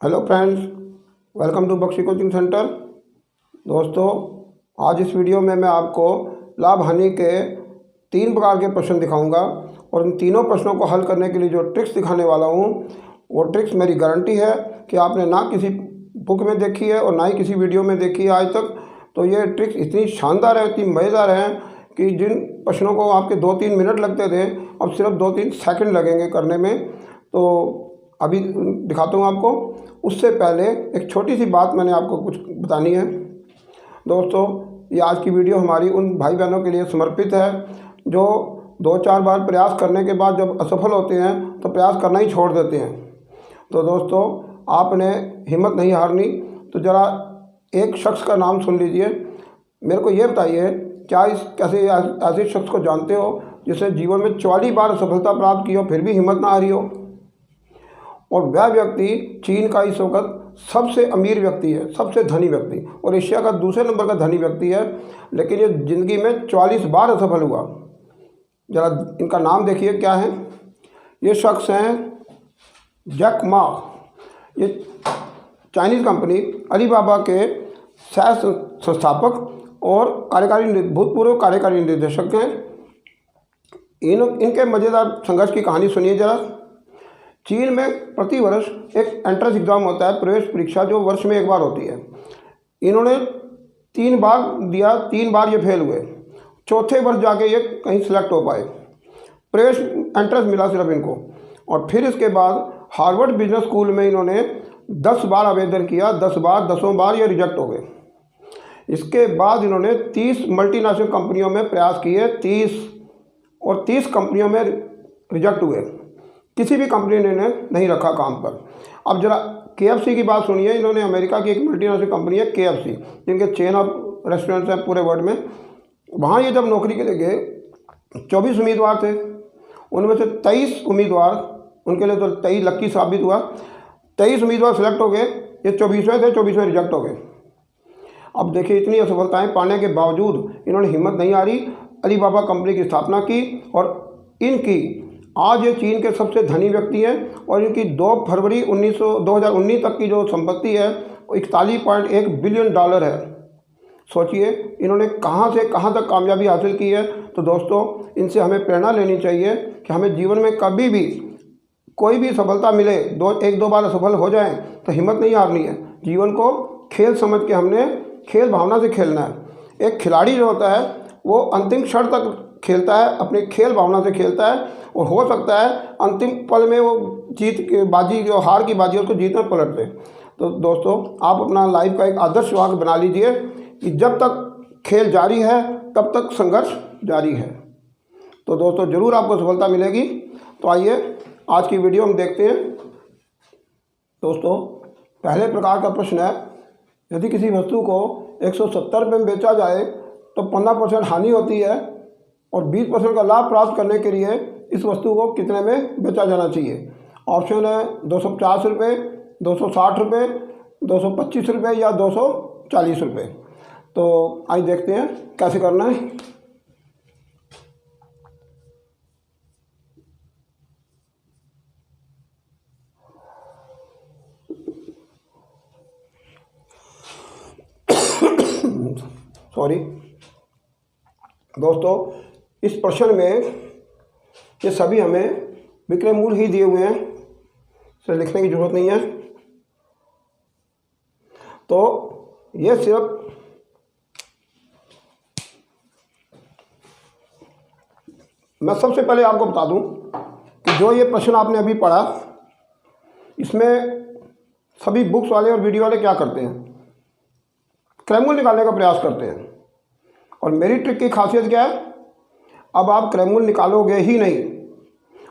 Hello friends, welcome to Bakshi coaching centre. दोस्तों, आज इस वीडियो में मैं आपको लाभ हानि के 3 प्रकार के प्रश्न दिखाऊंगा और इन तीनों प्रश्नों को हल करने के लिए जो ट्रिक्स दिखाने वाला हूं वो ट्रिक्स मेरी गारंटी है कि आपने ना किसी बुक में देखी है और ना ही किसी वीडियो में देखी है आज तक। तो ये ट्रिक्स इतनी शानदार है, इतनी मज़ेदार हैं कि जिन प्रश्नों को आपके 2-3 मिनट लगते थे अब सिर्फ 2-3 सेकंड लगेंगे करने में। तो अभी दिखाता हूँ आपको। उससे पहले एक छोटी सी बात मैंने आपको कुछ बतानी है। दोस्तों, ये आज की वीडियो हमारी उन भाई बहनों के लिए समर्पित है जो 2-4 बार प्रयास करने के बाद जब असफल होते हैं तो प्रयास करना ही छोड़ देते हैं। तो दोस्तों, आपने हिम्मत नहीं हारनी। तो ज़रा एक शख्स का नाम सुन लीजिए। मेरे को ये बताइए, क्या कैसे ऐसे शख्स को जानते हो जिसने जीवन में 44 बार सफलता प्राप्त की हो फिर भी हिम्मत ना हारी हो? और वह व्यक्ति चीन का इस वक्त सबसे अमीर व्यक्ति है, सबसे धनी व्यक्ति, और एशिया का दूसरे नंबर का धनी व्यक्ति है, लेकिन ये ज़िंदगी में 44 बार असफल हुआ। ज़रा इनका नाम देखिए क्या है। ये शख्स हैं जैक मा। ये चाइनीज़ कंपनी अलीबाबा के सह संस्थापक और भूतपूर्व कार्यकारी निर्देशक हैं। इनके मज़ेदार संघर्ष की कहानी सुनिए ज़रा। चीन में प्रति वर्ष एक एंट्रेंस एग्ज़ाम होता है, प्रवेश परीक्षा, जो वर्ष में एक बार होती है। इन्होंने 3 बार दिया, 3 बार ये फेल हुए। चौथे वर्ष जाके ये कहीं सिलेक्ट हो पाए, प्रवेश एंट्रेंस मिला सिर्फ इनको। और फिर इसके बाद हार्वर्ड बिजनेस स्कूल में इन्होंने 10 बार आवेदन किया, 10 बार, 10वें बार ये रिजेक्ट हो गए। इसके बाद इन्होंने 30 मल्टीनेशनल कंपनियों में प्रयास किए, 30 कंपनियों में रिजेक्ट हुए। किसी भी कंपनी ने नहीं रखा काम पर। अब जरा KFC की बात सुनिए। इन्होंने अमेरिका की एक मल्टीनेशनल कंपनी है KFC, जिनके चेन ऑफ रेस्टोरेंट्स हैं पूरे वर्ल्ड में। वहाँ ये जब नौकरी के लिए गए 24 उम्मीदवार थे, उनमें से 23 उम्मीदवार, उनके लिए तो 23 लक्की साबित हुआ, 23 उम्मीदवार सेलेक्ट हो गए। ये 24वें थे, 24वें रिजेक्ट हो गए। अब देखिए, इतनी असफलताएँ पाने के बावजूद इन्होंने हिम्मत नहीं हारी, अलीबाबा कंपनी की स्थापना की और इनकी आज ये चीन के सबसे धनी व्यक्ति हैं। और इनकी 2 फरवरी 2019 तक की जो संपत्ति है वो $41.1 बिलियन है। सोचिए इन्होंने कहाँ से कहाँ तक कामयाबी हासिल की है। तो दोस्तों, इनसे हमें प्रेरणा लेनी चाहिए कि हमें जीवन में कभी भी कोई भी सफलता मिले, 1-2 बार असफल हो जाएं तो हिम्मत नहीं हारनी है। जीवन को खेल समझ के हमने खेल भावना से खेलना है। एक खिलाड़ी जो होता है वो अंतिम क्षण तक खेलता है, अपनी खेल भावना से खेलता है, और हो सकता है अंतिम पल में वो जीत के बाजी, जो हार की बाजी उसको जीत में पलट दे। तो दोस्तों, आप अपना लाइफ का एक आदर्श वाक्य बना लीजिए कि जब तक खेल जारी है तब तक संघर्ष जारी है। तो दोस्तों, ज़रूर आपको सफलता मिलेगी। तो आइए आज की वीडियो हम देखते हैं। दोस्तों, पहले प्रकार का प्रश्न है, यदि किसी वस्तु को 170 रुपये में बेचा जाए तो 15% हानि होती है और 20% का लाभ प्राप्त करने के लिए इस वस्तु को कितने में बेचा जाना चाहिए? ऑप्शन है 250 रुपये, 260 रुपये, 225 रुपये या 240 रुपये। तो आइए देखते हैं कैसे करना है। सॉरी दोस्तों, इस प्रश्न में ये सभी हमें विक्रय मूल्य ही दिए हुए हैं, इसे लिखने की जरूरत नहीं है। तो ये सिर्फ मैं सबसे पहले आपको बता दूं कि जो ये प्रश्न आपने अभी पढ़ा, इसमें सभी बुक्स वाले और वीडियो वाले क्या करते हैं? क्रय मूल्य निकालने का प्रयास करते हैं। और मेरी ट्रिक की खासियत क्या है? अब आप क्रय मूल्य निकालोगे ही नहीं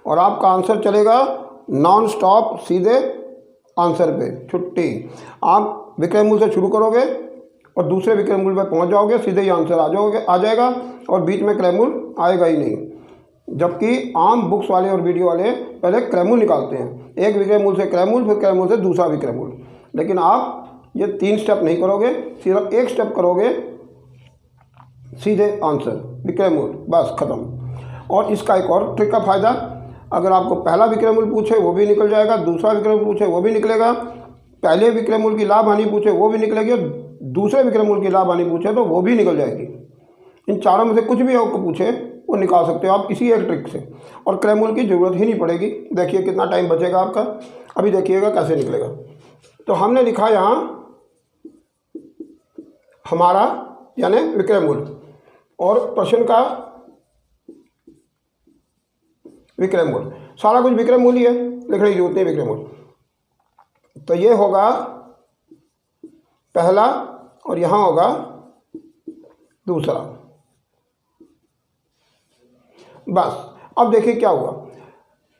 और आपका आंसर चलेगा नॉन स्टॉप, सीधे आंसर पे, छुट्टी। आप विक्रय मूल्य से शुरू करोगे और दूसरे विक्रय मूल्य पे पहुंच जाओगे, सीधे ही आंसर आ जाएगा और बीच में क्रय मूल्य आएगा ही नहीं। जबकि आम बुक्स वाले और वीडियो वाले पहले क्रय मूल्य निकालते हैं, एक विक्रय मूल्य से क्रय मूल्य, फिर क्रय मूल्य से दूसरा विक्रय मूल्य। लेकिन आप ये 3 स्टेप नहीं करोगे, सिर्फ 1 स्टेप करोगे, सीधे आंसर विक्रय मूल्य, बस खत्म। और इसका एक और ट्रिक का फ़ायदा, अगर आपको पहला विक्रय मूल्य पूछे वो भी निकल जाएगा, दूसरा विक्रय मूल्य पूछे वो भी निकलेगा, पहले विक्रय मूल्य की लाभ हानि पूछे वो भी निकलेगी, और दूसरे विक्रय मूल्य की लाभ हानि पूछे तो वो भी निकल जाएगी। इन चारों में से कुछ भी आपको पूछे वो निकाल सकते हो आप इसी एक ट्रिक से, और क्रय मूल्य की ज़रूरत ही नहीं पड़ेगी। देखिए कितना टाइम बचेगा आपका, अभी देखिएगा कैसे निकलेगा। तो हमने लिखा यहाँ हमारा यानी विक्रय मूल्य, और प्रश्न का विक्रय मूल्य, सारा कुछ विक्रय मूल्य है, लिखने की जरूरत नहीं विक्रय मूल्य। तो ये होगा पहला और यहाँ होगा दूसरा। बस अब देखिए क्या हुआ,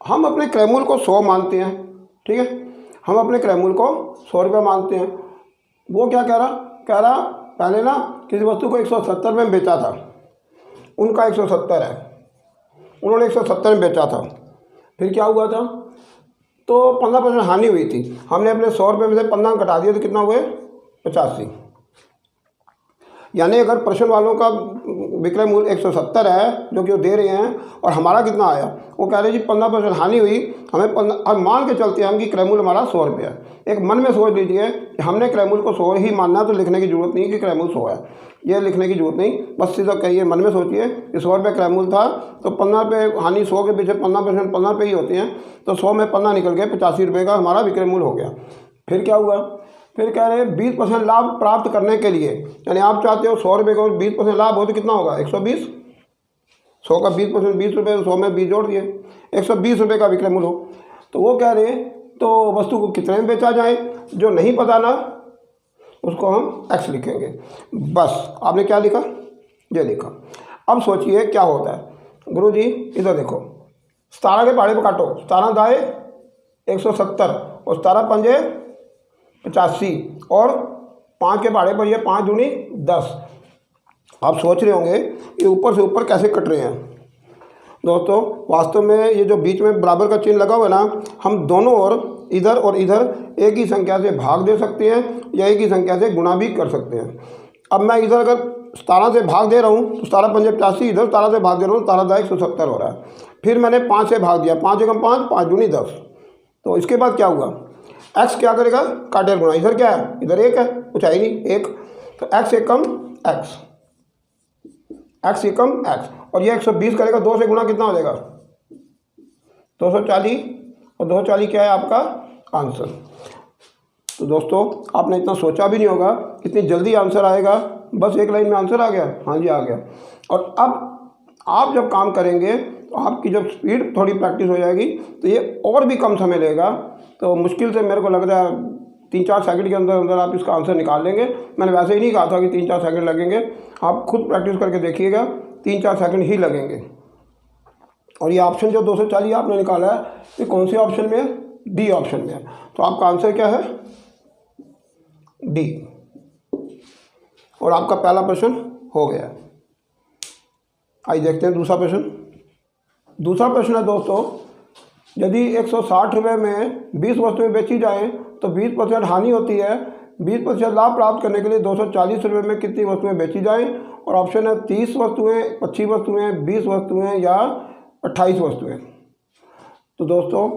हम अपने क्रय मूल्य को 100 मानते हैं, ठीक है, हम अपने क्रय मूल्य को 100 रुपये मानते हैं। वो क्या कह रहा पहले ना किसी वस्तु को 170 में बेचा था, उनका 170 है, उन्होंने 170 में बेचा था। फिर क्या हुआ था, तो 15% हानि हुई थी, हमने अपने 100 रुपये में से 15 घटा दिए तो कितना हुए 85। यानी अगर प्रश्न वालों का विक्रय मूल्य 170 है जो कि वो दे रहे हैं, और हमारा कितना आया, वो कह रहे जी 15% हानि हुई, हमें अब मान के चलते हैं हम कि क्रय मूल्य हमारा 100 रुपये है। एक मन में सोच लीजिए कि हमने क्रय मूल्य को 100 ही मानना है, तो लिखने की जरूरत नहीं कि क्रय मूल्य 100 है, ये लिखने की जरूरत नहीं, बस सीधा कहिए, मन में सोचिए कि 100 रुपये क्रय मूल्य था, तो 15 रुपये हानि, 100 के पीछे 15% 15 रुपये ही होते हैं, तो 100 में 15 निकल गए, 85 रुपये का हमारा विक्रय मूल्य हो गया। फिर क्या हुआ, फिर कह रहे हैं 20% लाभ प्राप्त करने के लिए, यानी आप चाहते हो 100 रुपये का 20% लाभ हो तो कितना होगा 120, 100 का 20% 20 रुपये, 100 में 20 जोड़ दिए, 120 रुपये का विक्रय मूल्य हो। तो वो कह रहे हैं तो वस्तु को कितने में बेचा जाए, जो नहीं पता ना उसको हम x लिखेंगे। बस आपने क्या लिखा, ये लिखा। अब सोचिए क्या होता है, गुरुजी इधर देखो, 17 के पहाड़े पर काटो, 17 दाए 170 और 17 पंजे 85, और 5 के पहाड़े पर ये 5 दूनी 10। आप सोच रहे होंगे ये ऊपर से ऊपर कैसे कट रहे हैं। दोस्तों वास्तव में ये जो बीच में बराबर का चिन्ह लगा हुआ है ना, हम दोनों ओर इधर और इधर एक ही संख्या से भाग दे सकते हैं या एक ही संख्या से गुणा भी कर सकते हैं। अब मैं इधर अगर 17 से भाग दे रहा हूँ तो 17 पंजे 85, इधर 17 से भाग दे रहा हूँ 17 दाए 170 हो रहा है। फिर मैंने 5 से भाग दिया, 5 एकम 5, 5 दूनी 10। तो इसके बाद क्या हुआ, x क्या करेगा, काटेर गुणा, इधर क्या है, इधर 1 है, कुछ है ही नहीं 1, तो x एकम x, x एकम x, और ये 120 करेगा, 2 से गुणा कितना हो जाएगा 240, और 240 क्या है आपका आंसर। तो दोस्तों आपने इतना सोचा भी नहीं होगा कितनी जल्दी आंसर आएगा, बस एक लाइन में आंसर आ गया, हाँ जी आ गया। और अब आप जब काम करेंगे तो आपकी जब स्पीड थोड़ी प्रैक्टिस हो जाएगी तो ये और भी कम समय लेगा। तो मुश्किल से मेरे को लग रहा है 3-4 सेकंड के अंदर अंदर आप इसका आंसर निकाल लेंगे। मैंने वैसे ही नहीं कहा था कि 3-4 सेकंड लगेंगे, आप खुद प्रैक्टिस करके देखिएगा, 3-4 सेकंड ही लगेंगे। और ये ऑप्शन जो 240 आपने निकाला है ये कौन से ऑप्शन में है, डी ऑप्शन में है। तो आपका आंसर क्या है, डी। और आपका पहला प्रश्न हो गया। आइए देखते हैं दूसरा प्रश्न। दूसरा प्रश्न है दोस्तों, यदि 160 रुपये में 20 वस्तुएं बेची जाएं तो 20% हानि होती है, 20% लाभ प्राप्त करने के लिए 240 रुपये में कितनी वस्तुएं बेची जाएं। और ऑप्शन है 30 वस्तुएं, 25 वस्तुएं, 20 वस्तुएं या 28 वस्तुएं। तो दोस्तों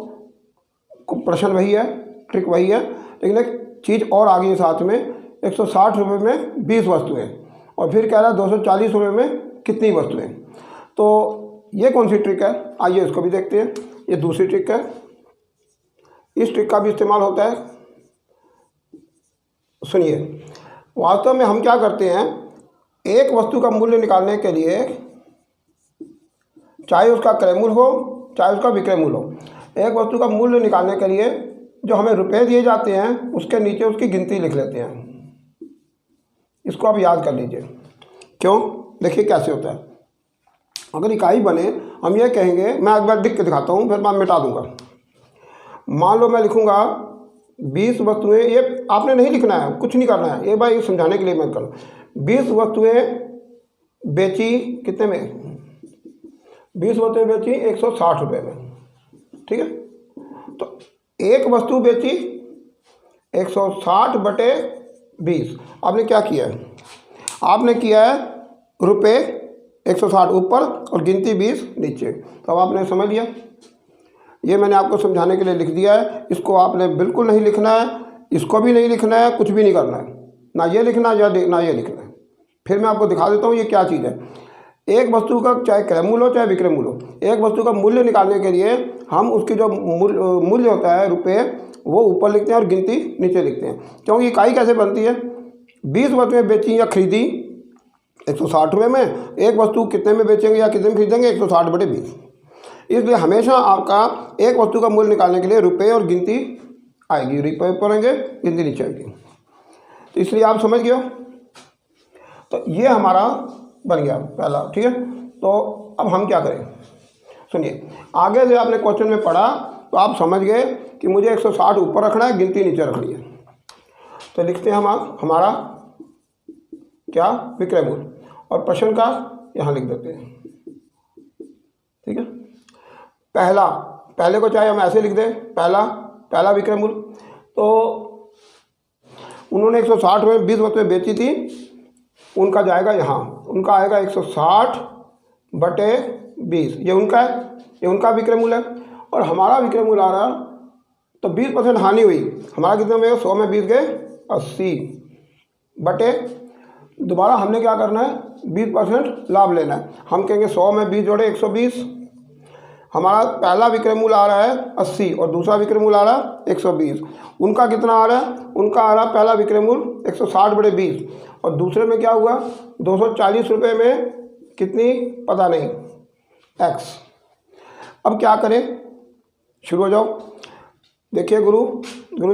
प्रश्न वही है, ट्रिक वही है, लेकिन एक चीज़ और आ गई है साथ में, 160 रुपये में 20 वस्तुएं और फिर कह रहा है 240 रुपये में कितनी वस्तुएं। तो ये कौन सी ट्रिक है, आइए इसको भी देखते हैं। ये दूसरी ट्रिक है, इस ट्रिक का भी इस्तेमाल होता है। सुनिए, वास्तव में हम क्या करते हैं, एक वस्तु का मूल्य निकालने के लिए चाहे उसका क्रय मूल्य हो चाहे उसका विक्रय मूल्य हो, एक वस्तु का मूल्य निकालने के लिए जो हमें रुपए दिए जाते हैं उसके नीचे उसकी गिनती लिख लेते हैं। इसको आप याद कर लीजिए। क्यों, देखिए कैसे होता है। अगर इकाई बने, हम ये कहेंगे, मैं एक बार लिख के दिखाता हूँ फिर मैं मिटा दूंगा। मान लो मैं लिखूँगा 20 वस्तुएं, ये आपने नहीं लिखना है, कुछ नहीं करना है, एक बार ये समझाने के लिए मैं कर 20 वस्तुएं बेची कितने में, 20 वस्तुएं बेची 160 रुपये में, ठीक है। तो एक वस्तु बेची 160 बटे 20। आपने क्या किया है, आपने किया है रुपये 160 ऊपर और गिनती 20 नीचे। तो अब आपने समझ लिया, ये मैंने आपको समझाने के लिए लिख दिया है। इसको आपने बिल्कुल नहीं लिखना है, इसको भी नहीं लिखना है, कुछ भी नहीं करना है, ना ये लिखना ना ये लिखना है। फिर मैं आपको दिखा देता हूँ ये क्या चीज़ है। एक वस्तु का चाहे क्रय मूल्य हो चाहे विक्रय मूल्य हो, एक वस्तु का मूल्य निकालने के लिए हम उसकी जो मूल्य होता है रुपये, वो ऊपर लिखते हैं और गिनती नीचे लिखते हैं। क्योंकि इकाई कैसे बनती है, 20 वस्तुएं बेची या खरीदी 160 रुपये में, एक वस्तु कितने में बेचेंगे या कितने में खरीदेंगे, 160/20। इसलिए हमेशा आपका एक वस्तु का मूल्य निकालने के लिए रुपये और गिनती आएगी, रुपये ऊपर आएंगे गिनती नीचे आएगी। तो इसलिए आप समझ गए हो। तो ये हमारा बन गया पहला, ठीक है। तो अब हम क्या करें, सुनिए। आगे से आपने क्वेश्चन में पढ़ा तो आप समझ गए कि मुझे 160 ऊपर रखना है, गिनती नीचे रखनी है। तो लिखते हैं हम हमारा क्या, विक्रय मूल्य, और प्रश्न का यहाँ लिख देते हैं, ठीक है। पहले को चाहे हम ऐसे लिख दें, पहला विक्रय मूल्य। तो उन्होंने 160 में 20 वस्तुएं बेची थी, उनका जाएगा यहाँ, उनका आएगा 160/20, ये उनका है, ये उनका विक्रय मूल्य है। और हमारा विक्रय मूल्य आ रहा, तो 20% हानि हुई, हमारा कितना में 100 में 20 गए 80 बटे, दोबारा हमने क्या करना है, 20% लाभ लेना है। हम कहेंगे 100 में 20 जोड़े 120। हमारा पहला विक्रय मूल्य आ रहा है 80 और दूसरा विक्रय मूल्य आ रहा है 120। उनका कितना आ रहा है, उनका आ रहा है पहला विक्रय मूल्य 160/20 और दूसरे में क्या हुआ 240 रुपये में कितनी पता नहीं x। अब क्या करें, शुरू हो जाओ। देखिए गुरु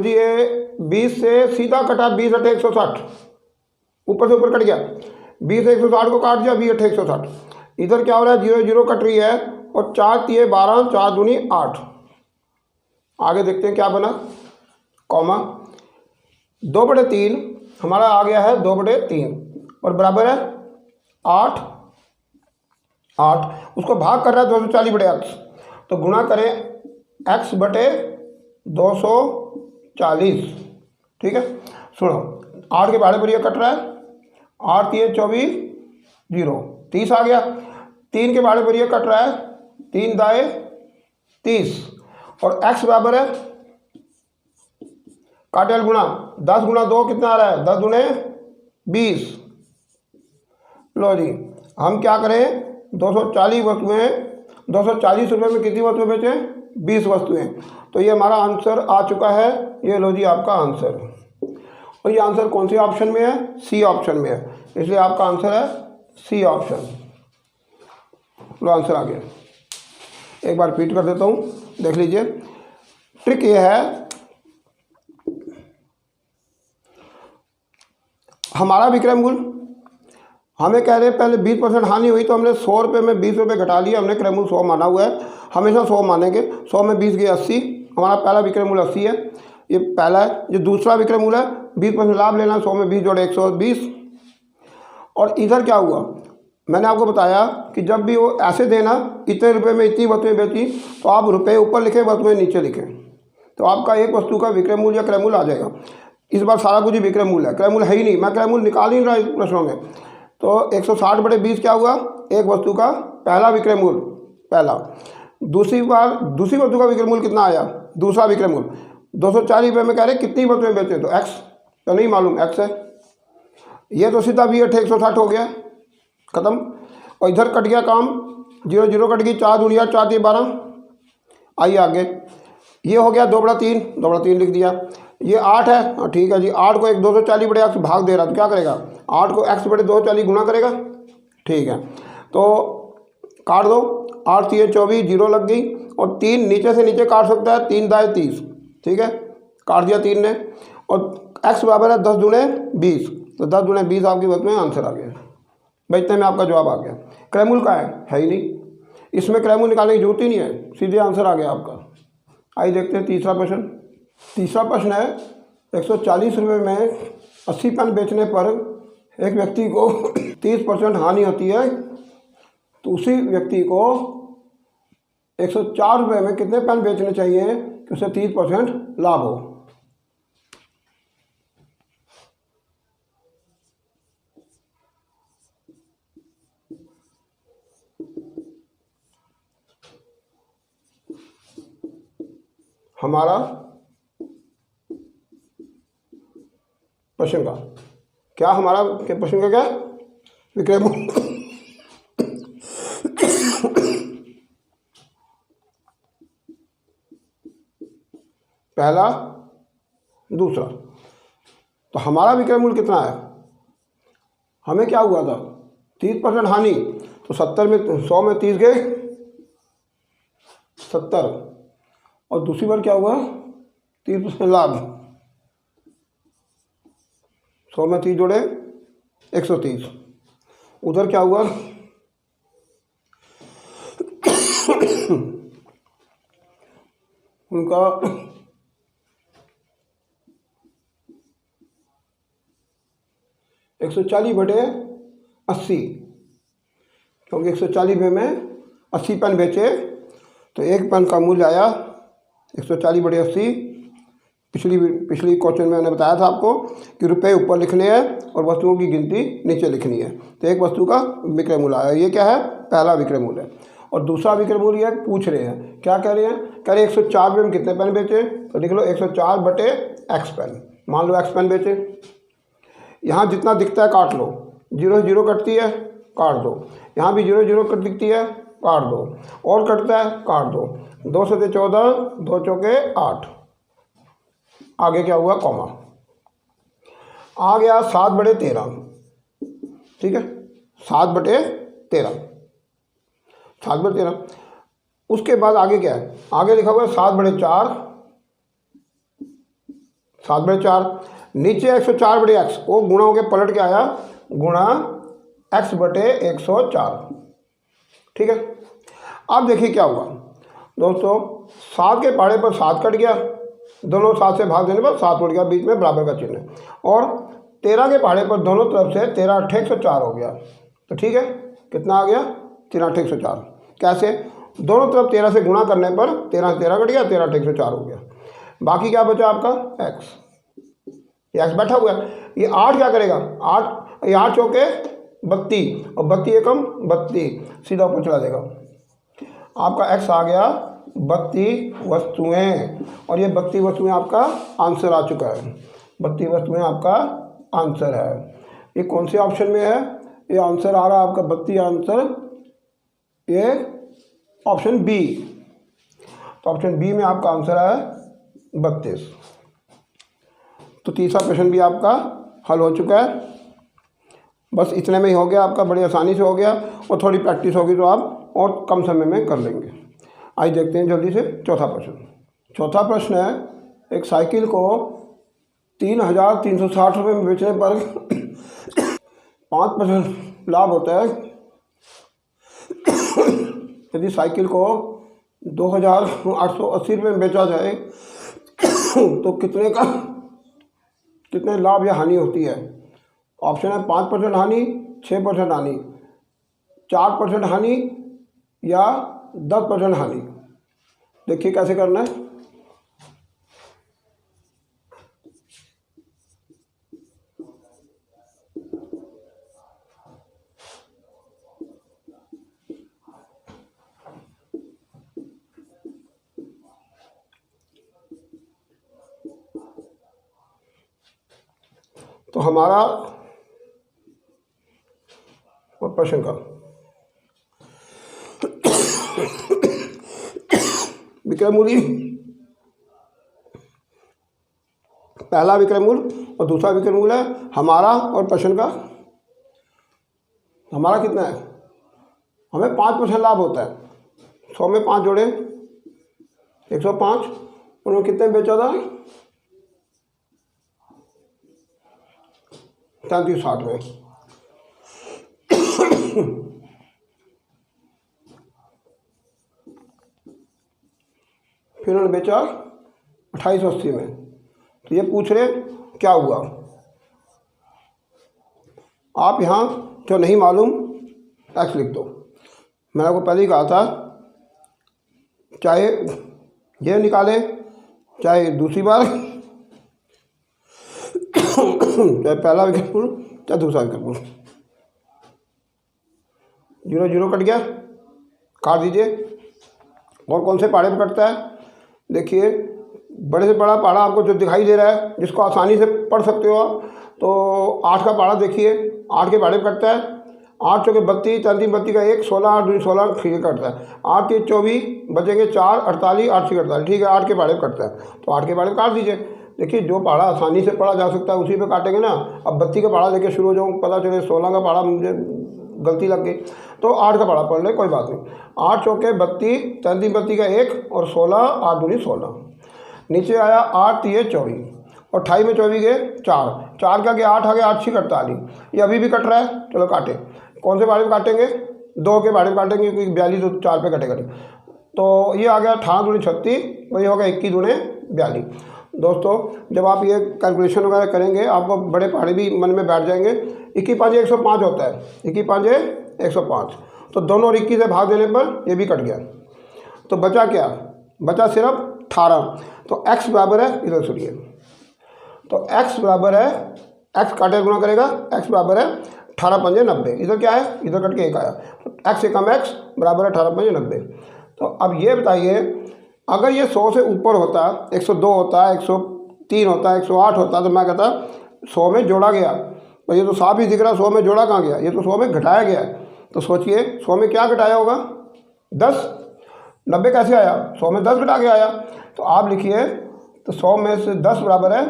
जी, ये 20 से सीधा कटा, 20 × 160, ऊपर से ऊपर कट गया, 20 से 160 को काट दिया, 20 × 160। इधर क्या हो रहा है, 0 0 कट रही है और 4 × 3 = 12, 4 दूनी 8। आगे देखते हैं क्या बना, कॉमा 2/3 हमारा आ गया है 2/3 और बराबर है 8 उसको भाग कर रहा है 240/x, तो गुणा करें x/240, ठीक है। सुनो, 8 के बारे पर यह कट रहा है, 8 × 3 = 24, 0 30 आ गया। 3 के बारे पर यह कट रहा है, 3 दाएँ 30 और x बराबर है काटेल गुणा 10 × 2 कितना आ रहा है, 10 दूने 20। लो जी, हम क्या करें, 240 वस्तुएं, 240 रुपये में कितनी वस्तुएं बेचें, 20 वस्तुएं। तो ये हमारा आंसर आ चुका है, ये लो जी आपका आंसर। और ये आंसर कौन से ऑप्शन में है, सी ऑप्शन में है, इसलिए आपका आंसर है सी ऑप्शन। लो आंसर आ गया। एक बार रिपीट कर देता हूँ, देख लीजिए। ट्रिक ये है, हमारा विक्रय मूल्य हमें कह रहे हैं पहले 20% हानि हुई, तो हमने 100 रुपये में 20 रुपये घटा लिया, हमने क्रय मूल्य 100 माना हुआ है, हमेशा 100 मानेंगे। 100 में 20 गए 80, हमारा पहला विक्रय मूल्य 80 है, ये पहला है। जो दूसरा विक्रय मूल्य है, 20% लाभ लेना, 100 में 20 जोड़े 120। और इधर क्या हुआ, मैंने आपको बताया कि जब भी वो ऐसे देना, इतने रुपये में इतनी वस्तुएं बेची, तो आप रुपये ऊपर लिखें, वस्तुएं नीचे लिखें, तो आपका एक वस्तु का विक्रय मूल्य या क्रय मूल्य आ जाएगा। इस बार सारा कुछ ही विक्रय मूल्य है, क्रय मूल्य है ही नहीं, मैं क्रय मूल्य निकाल ही नहीं रहा इस प्रश्नों में। तो 160/20 क्या हुआ, एक वस्तु का पहला विक्रय मूल्य, पहला। दूसरी वस्तु का विक्रय मूल्य कितना आया, दूसरा विक्रय मूल्य 240 रुपये में कह रहे कितनी वस्तुएं बेचें, तो x तो नहीं मालूम, x है, ये तो सीधा 20 × 160 हो गया, ख़त्म। और इधर कट गया काम, 0 0 कट गई, 4 दूनी 8, 4 × 3 = 12। आइए आगे, ये हो गया 2/3 लिख दिया। ये 8 है, हाँ ठीक है जी, 8 को 240/x भाग दे रहा, तो क्या करेगा, 8 को x/240 गुणा करेगा, ठीक है। तो काट दो, 8 × 3 = 24, 0 लग गई, और 3 नीचे से नीचे काट सकता है, 3 दाएँ 30, ठीक है, काट दिया 3 ने। और x बराबर है 10 दूने 20, तो 10 दूने 20 आपकी बात में आंसर आ गया भाई, इतने में आपका जवाब आ गया। क्रय मूल्य का है ही नहीं, इसमें क्रय मूल्य निकालने की जरूरत ही नहीं है, सीधे आंसर आ गया आपका। आइए देखते हैं तीसरा प्रश्न। तीसरा प्रश्न है, 140 रुपये में 80 पेन बेचने पर एक व्यक्ति को 30% हानि होती है, तो उसी व्यक्ति को 104 रुपये में कितने पेन बेचने चाहिए कि उसे 30% लाभ हो। हमारा प्रश्न का क्या, हमारा प्रश्न का क्या विक्रय मूल्य पहला दूसरा। तो हमारा विक्रय मूल्य कितना है, हमें क्या हुआ था 30% हानि, तो 70 में 100 में 30 गए 70, और दूसरी बार क्या हुआ 30% लाभ, 100 में 30 जोड़े 130, उधर क्या हुआ उनका 140/80, क्योंकि 140 में 80 पेन बेचे, तो एक पेन का मूल्य आया 140/80। पिछली क्वेश्चन में मैंने बताया था आपको कि रुपए ऊपर लिखने हैं और वस्तुओं की गिनती नीचे लिखनी है। तो एक वस्तु का विक्रय मूल्य आया, ये क्या है पहला विक्रय मूल्य है। और दूसरा विक्रय मूल्य है, पूछ रहे हैं क्या कह रहे हैं, कह रहे 104 रुपये में कितने पेन बेचे, तो लिख लो 104/x पेन। मान लो x पेन बेचे, यहाँ जितना दिखता है काट लो, 0 0 कटती है काट दो, यहाँ भी 0 0 कट दिखती है काट दो, और कटता है काट दो, 2 सते 14, 2 चौके 8, आगे क्या हुआ कॉमा, आ गया 7/13, ठीक है 7/13, 7/13। उसके बाद आगे क्या है, आगे लिखा हुआ है 7/4, 7/4, नीचे 104/x, वो गुणा हो के पलट के आया गुणा x/104, ठीक है। अब देखिए क्या हुआ दोस्तों, 7 के पहाड़े पर 7 कट गया, दोनों 7 से भाग देने पर 7 उड़ गया, बीच में बराबर का चिन्ह, और 13 के पहाड़े पर दोनों तरफ से 13 8 104 हो गया, तो ठीक है कितना आ गया 13 8 104। कैसे, दोनों तरफ 13 से गुणा करने पर 13 से 13 कट गया, 13 8 104 हो गया। बाकी क्या बचा आपका x, ये x बैठा हुआ है, ये 8 क्या करेगा 8, ये 8 चौके 32, और 32 एकम 32, सीधा ऊपर चला देगा, आपका x आ गया 32 वस्तुएं, और ये 32 वस्तुएं आपका आंसर आ चुका है, 32 वस्तुएं आपका आंसर है। ये कौन से ऑप्शन में है, ये आंसर आ रहा है आपका 32 आंसर, ये ऑप्शन बी, तो ऑप्शन बी में आपका आंसर है 32। तो तीसरा प्रश्न भी आपका हल हो चुका है, बस इतने में ही हो गया आपका, बड़ी आसानी से हो गया, और थोड़ी प्रैक्टिस होगी तो आप और कम समय में कर लेंगे। आइए देखते हैं जल्दी से चौथा प्रश्न। चौथा प्रश्न है, एक साइकिल को 3,360 रुपये में बेचने पर 5% लाभ होता है, यदि साइकिल को 2,880 रुपये में बेचा जाए तो कितने लाभ या हानि होती है। ऑप्शन है 5% हानि, 6% हानि, 4% हानि या 10% हानि। देखिए कैसे करना है। तो हमारा प्रश्न का विक्रय मूल्य, पहला विक्रय मूल्य और दूसरा विक्रय मूल्य है हमारा, और प्रश्न का हमारा कितना है, हमें 5% लाभ होता है। 100 में 5 जोड़े 105, उन्होंने कितने में बेचा था 3360 में। फिर उन्होंने बेचा 2880 में। तो ये पूछ रहे क्या हुआ, आप यहाँ जो नहीं मालूम एक्स लिख दो। मैंने आपको पहले ही कहा था, चाहे ये निकाले चाहे दूसरी बार चाहे पहला विकेट पुल चाहे दूसरा विकेट पुल, 0 0 कट गया, काट दीजिए। और कौन से पहाड़े पर कटता है, देखिए बड़े से बड़ा पहाड़ा आपको जो दिखाई दे रहा है, जिसको आसानी से पढ़ सकते हो आप, तो 8 का पहाड़ा देखिए, 8 के पहाड़े कटता है, 8 चौके 32, 3 32 का 1, 16 8 2 16 ठीक कटता है, 8 3 24 बचेंगे 4 48 8 6 48, ठीक है 8 के पहाड़े कटता है, तो 8 के पहाड़े काट दीजिए। देखिए जो पहाड़ा आसानी से पढ़ा जा सकता है उसी पे काटेंगे ना। अब 32 का पहाड़ा लेके शुरू हो जाऊँ, पता चले 16 का पहाड़ा मुझे गलती लग गई, तो 8 का पहाड़ा पढ़ ले, कोई बात नहीं। 8 चौके 32, 3 32 का 1 और 16 8 दूनी 16, नीचे आया 8 3 24 और 28 में 24 गए 4, 4 का गया 8 आ गया, 8 6 48, ये अभी भी कट रहा है। चलो काटे, कौन से पहाड़े में काटेंगे? 2 के पहाड़े में काटेंगे क्योंकि 42 तो 4 पे कटेगा नहीं। तो ये आ गया 18 दूनी 36, वही होगा 21 दूने 42। दोस्तों जब आप ये कैलकुलेशन वगैरह करेंगे आपको बड़े पहाड़े भी मन में बैठ जाएंगे। 21 5 105 होता है, 21 5 105, तो दोनों और 21 से भाग देने पर ये भी कट गया, तो बचा क्या? बचा सिर्फ 18। तो x बराबर है, इधर सुनिए, तो x बराबर है, x काटे गुणा करेगा, x बराबर है 18 पंजे 90, इधर क्या है? इधर कट के 1 आया, तो x से कम x बराबर है 18 पंजे 90। तो अब ये बताइए, अगर ये 100 से ऊपर होता, 102 होता, 103 होता, 108 होता, तो मैं कहता 100 में जोड़ा गया, तो ये तो साफ ही दिख रहा है 100 में जोड़ा कहाँ गया, ये तो 100 में घटाया गया है। तो सोचिए 100 में क्या घटाया होगा? 10। 90 कैसे आया? 100 में 10 घटा के आया। तो आप लिखिए, तो 100 में से 10 बराबर है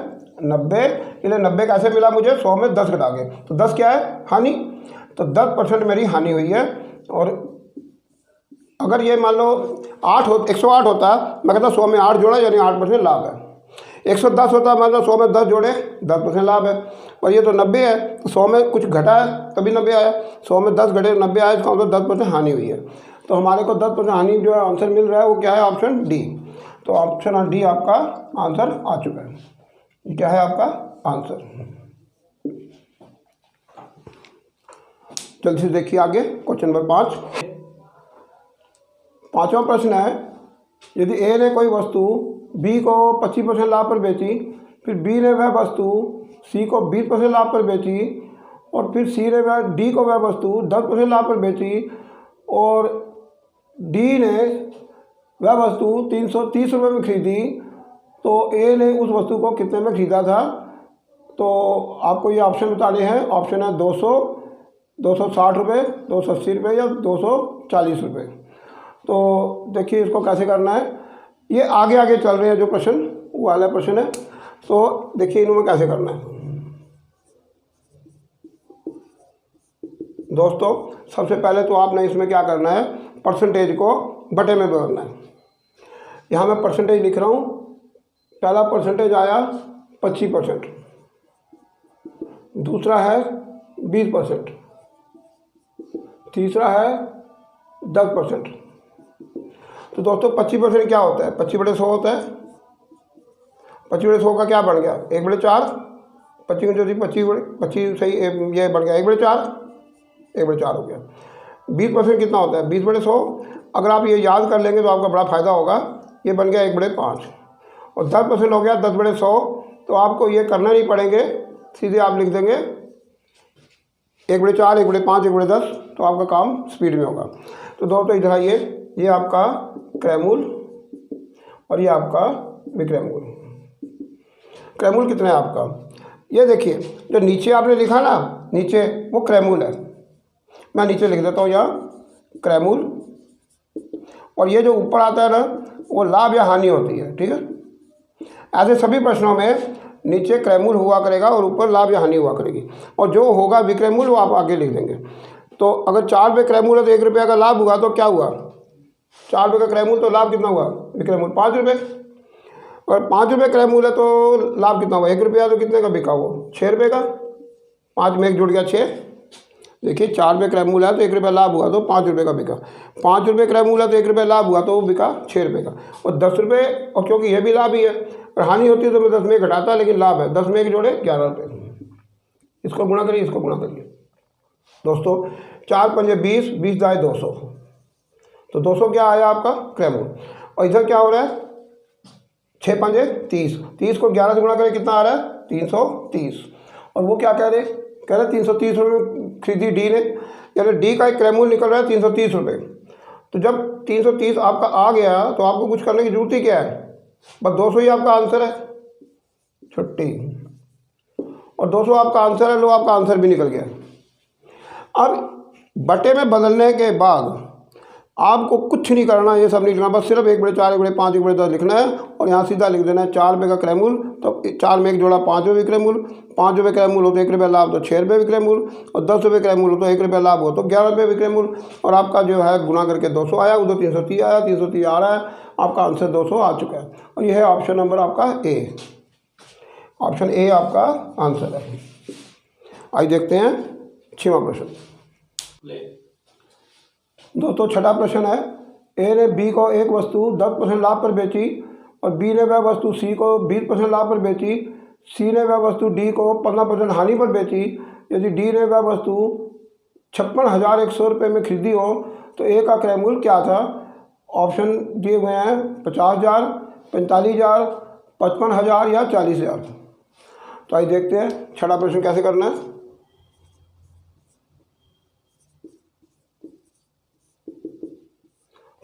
90, इसलिए 90 कैसे मिला मुझे? 100 में 10 घटा के, तो 10 क्या है? हानि। तो 10% मेरी हानि हुई है। और अगर ये मान लो 108 होता, मैं कहता 100 में 8 जोड़ा यानी 8% लाभ है। 110 होता, मतलब 100 में 10 जोड़े 10% लाभ है। और ये तो 90 है, तो 100 में कुछ घटा है तभी 90 आया, 100 में 10 घटे 90 आया, इसका मतलब 10% हानि हुई है। तो हमारे को 10% हानि जो है आंसर मिल रहा है वो क्या है? Option D. तो ऑप्शन डी आपका आंसर आ चुका है। क्या है आपका आंसर? जल्दी से देखिए आगे, क्वेश्चन नंबर 5। पाँचवा प्रश्न है, यदि ए ने कोई वस्तु बी को 25% लाभ पर बेची, फिर बी ने वह वस्तु सी को 20% लाभ पर बेची, और फिर सी ने वह डी को वह वस्तु 10% लाभ पर बेची, और डी ने वह वस्तु 330 रुपये में खरीदी, तो ए ने उस वस्तु को कितने में खरीदा था? तो आपको ये ऑप्शन बताने हैं। ऑप्शन है 200, 260 रुपये, 280 रुपये या 240 रुपये। तो देखिए इसको कैसे करना है, ये आगे आगे चल रहे हैं जो प्रश्न, वो वाला प्रश्न है। तो देखिए इन्होंने कैसे करना है। दोस्तों सबसे पहले तो आपने इसमें क्या करना है, परसेंटेज को बटे में बदलना है। यहाँ मैं परसेंटेज लिख रहा हूँ। पहला परसेंटेज आया 25%, दूसरा है 20%, तीसरा है 10%। तो दोस्तों 25% क्या होता है? 25/100 होता है। 25/100 का क्या बन गया? 1/4, 25 जो थी 25 सही, ये बन गया 1/4, 1/4 हो गया। 20% कितना होता है? 20/100। अगर आप ये याद कर लेंगे तो आपका बड़ा फ़ायदा होगा। ये बन गया 1/5, और 10% हो गया 10/100। तो आपको ये करना नहीं पड़ेंगे, सीधे आप लिख देंगे 1/4, 1/5, 1/10, तो आपका काम स्पीड में होगा। तो दोस्तों इधर आइए, ये आपका क्रयमूल और ये आपका विक्रयमूल। क्रयमूल कितना है आपका? ये देखिए जो नीचे आपने लिखा ना, नीचे वो क्रयमूल है। मैं नीचे लिख देता हूँ यहाँ क्रयमूल, और ये जो ऊपर आता है ना वो लाभ या हानि होती है। ठीक है, ऐसे सभी प्रश्नों में नीचे क्रयमूल हुआ करेगा और ऊपर लाभ या हानि हुआ करेगी, और जो होगा विक्रयमूल वो आप आगे लिख देंगे। तो अगर 4 रुपये क्रयमूल है तो 1 रुपये का लाभ हुआ, तो क्या हुआ? 4 रुपये का क्रयमूल, तो लाभ कितना हुआ? विक्रयमूल 5 रुपये। और 5 रुपये क्रयमूल है तो लाभ कितना हुआ? 1 रुपया, तो कितने का बिका वो? 6 रुपये का। 5 में 1 जुड़ गया 6। देखिए 4 रुपये क्रयमूल है तो 1 रुपया लाभ हुआ, तो 5 रुपये का बिका। 5 रुपये क्रयमूल है तो 1 रुपया लाभ हुआ, तो वो बिका 6 रुपये का। और 10 रुपये, और क्योंकि ये भी लाभ ही है, और हानि होती है तो मैं 10 में घटाता, लेकिन लाभ है, 10 में 1 जोड़े 11 रुपये। इसको गुणा करिए, इसको गुणा करिए दोस्तों। 4 पंजे 20, 20 दाए 200, तो 200 क्या आया आपका? क्रयमूल। और इधर क्या हो रहा है? 6 पंजे 30, 30 को 11 से गुणा करें कितना आ रहा है? 330। और वो क्या कह रहे? कह रहे 330 रुपये खरीदी डी ने, यानी डी का एक क्रयमूल निकल रहा है 330 रुपये। तो जब 330 आपका आ गया तो आपको कुछ करने की जरूरत ही क्या है? बस 200 ही आपका आंसर है, छुट्टी। और 200 आपका आंसर है, लो आपका आंसर भी निकल गया। अब बटे में बदलने के बाद आपको कुछ नहीं करना, ये सब नहीं लिखना, बस सिर्फ 1/4, 1/5, 1/10 लिखना है और यहाँ सीधा लिख देना है 4 रुपये का क्रयमूल। तो 4 में 1 जोड़ा 5 रुपये क्रयमूल, 5 रुपये क्रयमूल हो तो 1 रुपये लाभ तो 6 रुपये विक्रयमूल, और 10 रुपये क्रयमूल हो तो 1 रुपये लाभ हो तो 11 रुपये विक्रयमूल। और आपका जो है गुना करके 200 आया, उधर 330 आया, 330 आ रहा है, आपका आंसर 200 आ चुका है। और यह है ऑप्शन नंबर आपका ए, ऑप्शन ए आपका आंसर है। आइए देखते हैं 6वां प्रश्न। दोस्तों 6वां प्रश्न है, ए ने बी को एक वस्तु 10% लाभ पर बेची और बी ने वह वस्तु सी को 20% लाभ पर बेची। सी ने वह वस्तु डी को 15% हानि पर बेची। यदि डी ने वह वस्तु 56,100 रुपये में खरीदी हो तो ए का क्रय मूल्य क्या था? ऑप्शन दिए हुए हैं 50,000, 45,000, 55,000 या 40,000। तो आइए देखते हैं 6वां प्रश्न कैसे करना है।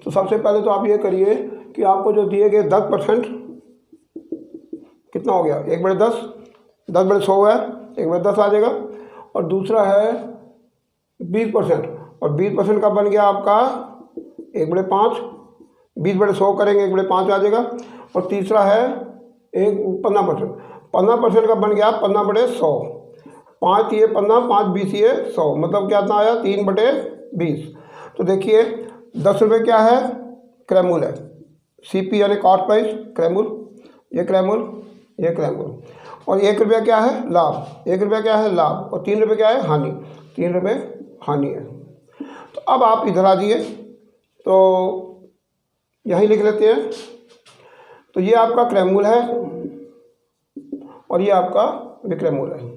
तो सबसे पहले तो आप ये करिए कि आपको जो दिए गए 10% कितना हो गया, 1/10, 10/100 है, 1/10 आ जाएगा। और दूसरा है 20%, और 20% का बन गया आपका 1/5, 20/100 करेंगे 1/5 आ जाएगा। और तीसरा है 15%, 15% का बन गया 15/100, 5 ये 15, 5 20 ये 100, मतलब क्या इतना आया 3/20। तो देखिए 10 रुपये क्या है, क्रय मूल्य है, CP यानी कॉस्ट प्राइस, क्रय मूल्य, ये क्रय मूल्य, ये क्रय मूल्य। और 1 रुपया क्या है, लाभ, 1 रुपया क्या है, लाभ। और 3 रुपये क्या है, हानि, 3 रुपये हानि है। तो अब आप इधर आ जाइए, तो यहीं लिख लेते हैं। तो ये आपका क्रय मूल्य है और ये आपका विक्रय मूल्य है।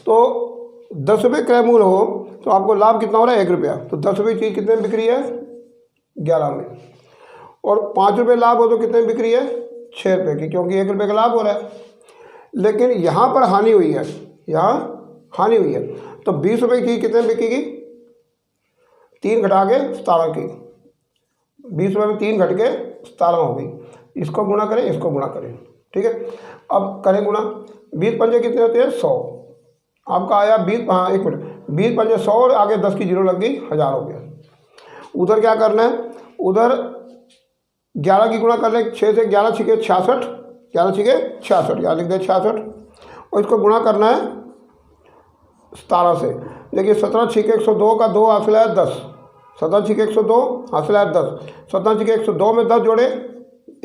तो 10 रुपये क्रय मूल्य हो तो आपको लाभ कितना हो रहा है, 1 रुपया। तो 10 रुपये चीज़ कितने में बिक रही है, 11 में। और 5 रुपये लाभ हो तो कितने में बिक रही है, 6 रुपये की, क्योंकि 1 रुपये का लाभ हो रहा है। लेकिन यहाँ पर हानि हुई है, यहाँ हानि हुई है। तो 20 रुपये की चीज़ कितने में बिकेगी, 3 घटा के 17 की, 20 रुपये में 3 घट के 17 हो गई। इसको गुणा करें, इसको गुणा करें, ठीक है। अब करें गुणा, 20 पंजे कितने होते हैं, 100। आपका आया 20, हाँ 1 मिनट, 20 पंजे 100 और आगे 10 की जीरो लग गई, 1000 हो गया। उधर क्या करना है, उधर 11 की गुणा कर लें, 6 से 11 छिके 66, 11 छिके 66, यहाँ लिख दे 66। और इसको गुणा करना है 17 से। देखिए 17 छिके 102 का 2 हासिल है 10, 17 छिके 102 हासिल है 10, 17 छिके 102 में 10 जोड़े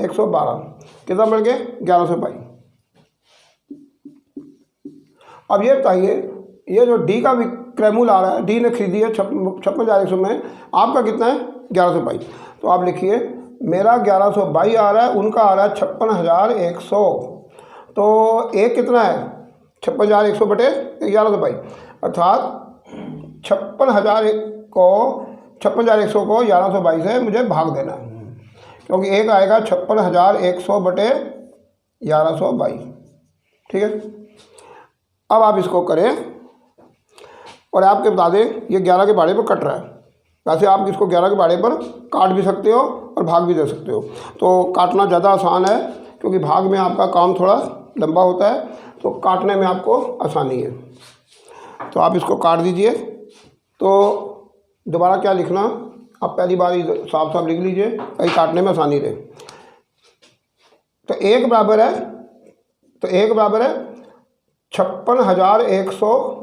112, कितना बढ़ गए 1122। अब ये बताइए, ये जो डी का क्रय मूल्य आ रहा है, डी ने खरीदी है 56,100 में, आपका कितना है 1122। तो आप लिखिए मेरा 1122 आ रहा है, उनका आ रहा है 56,100। तो एक कितना है 56,100 बटे 1122, अर्थात 56,100 को 1122 से मुझे भाग देना है, क्योंकि एक आएगा 56,100 बटे 1122, ठीक है। अब आप इसको करें और आपके बता दें ये 11 के बाड़े पर कट रहा है। वैसे आप इसको 11 के बाड़े पर काट भी सकते हो और भाग भी दे सकते हो। तो काटना ज़्यादा आसान है, क्योंकि भाग में आपका काम थोड़ा लंबा होता है, तो काटने में आपको आसानी है। तो आप इसको काट दीजिए। तो दोबारा क्या लिखना, आप पहली बार ही साफ साफ लिख लीजिए, कहीं काटने में आसानी रहे। तो एक बराबर है, तो एक बराबर है 56,100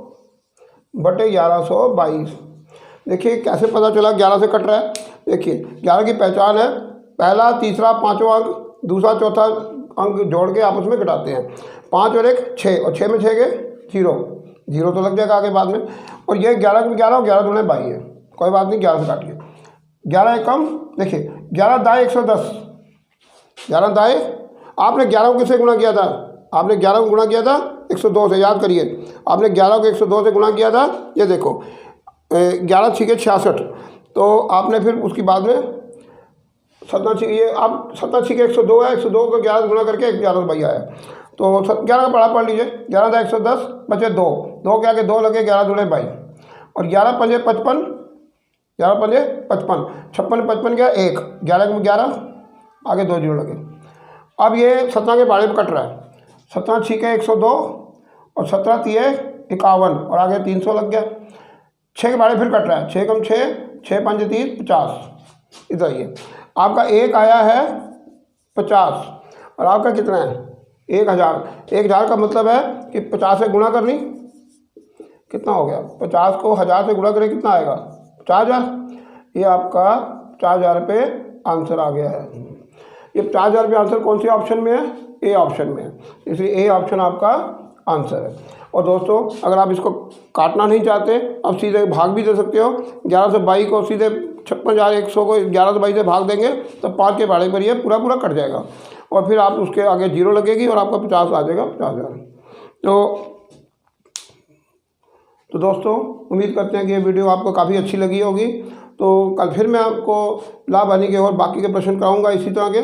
बटे 1122। देखिए कैसे पता चला 11 से कट रहा है। देखिए 11 की पहचान है, पहला, तीसरा, पाँचवा अंक, दूसरा, चौथा अंक जोड़ के आपस में घटाते हैं। 5 और 1 6, और 6 में 6 गए 0, 0 तो लग जाएगा आगे बाद में। और ये 11 में 11 और 11 दूने 22 है, कोई बात नहीं, 11 से काटिए। 11 एक कम, देखिए 11 दाएँ 110, 11 दाएँ, आपने 11 को किससे गुणा किया था, आपने 11 को गुणा किया था 102 से, याद करिए आपने 11 को 102 से गुणा किया था। ये देखो 11 छिके 66, तो आपने फिर उसके बाद में 17 छिके, ये आप 17 छिके 102 है, 102 को 11 गुणा करके 1122 आया। तो 11 का पढ़ा पढ़ लीजिए, 11 था 110 बचे 2, 2 के आगे 2 लगे, 11 दूने 22, और 11 पंजे 55, 11 पंजे 55, 56 55 गया 1, 11 में 11 आगे 2 जीरो लगे, अब ये 17 के बाड़े पर कट रहा है। 17 छीके 102 और 17 तिये 51 और आगे 300 लग गया। 6 के बाड़े फिर कट रहा है। 6 कम 6, 6 5 30 50। इधर ये आपका एक आया है 50 और आपका कितना है 1000। 1000 का मतलब है कि 50 से गुणा करनी, कितना हो गया 50 को 1000 से गुणा करें कितना आएगा 50,000। ये आपका 50,000 पे आंसर आ गया है। ये 50,000 पे आंसर कौन से ऑप्शन में है, ए ऑप्शन में है, इसलिए ए ऑप्शन आपका आंसर है। और दोस्तों अगर आप इसको काटना नहीं चाहते आप सीधे भाग भी दे सकते हो। 11 से 22 को सीधे 56,100 को 11 से 22 से भाग देंगे तो 5 के बाड़े पर ये पूरा पूरा कट जाएगा और फिर आप उसके आगे 0 लगेगी और आपका 50 आ जाएगा 50,000। तो दोस्तों उम्मीद करते हैं कि ये वीडियो आपको काफ़ी अच्छी लगी होगी। तो कल फिर मैं आपको लाभ हानि के और बाकी के प्रश्न कराऊंगा इसी तरह के।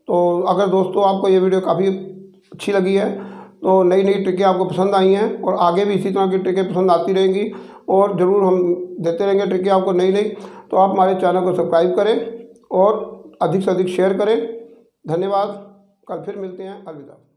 तो अगर दोस्तों आपको ये वीडियो काफ़ी अच्छी लगी है तो नई नई ट्रिकें आपको पसंद आई हैं और आगे भी इसी तरह की ट्रिकें पसंद आती रहेंगी और ज़रूर हम देते रहेंगे ट्रिकें आपको नई नई। तो आप हमारे चैनल को सब्सक्राइब करें और अधिक से अधिक शेयर करें। धन्यवाद। कल फिर मिलते हैं। अलविदा।